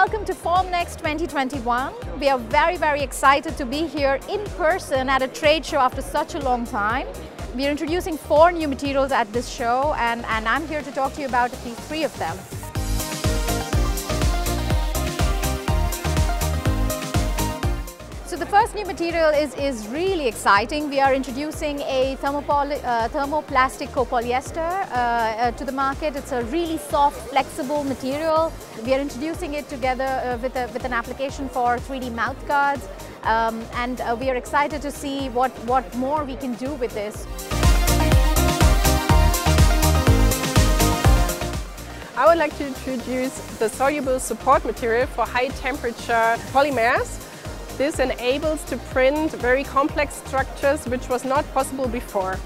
Welcome to Formnext 2021. We are very excited to be here in person at a trade show after such a long time. We are introducing 4 new materials at this show and I'm here to talk to you about at least 3 of them. So the first new material is really exciting. We are introducing a thermoplastic copolyester to the market. It's a really soft, flexible material. We are introducing it together with an application for 3D mouth guards, and we are excited to see what more we can do with this. I would like to introduce the soluble support material for high temperature polymers. This enables to print very complex structures which was not possible before.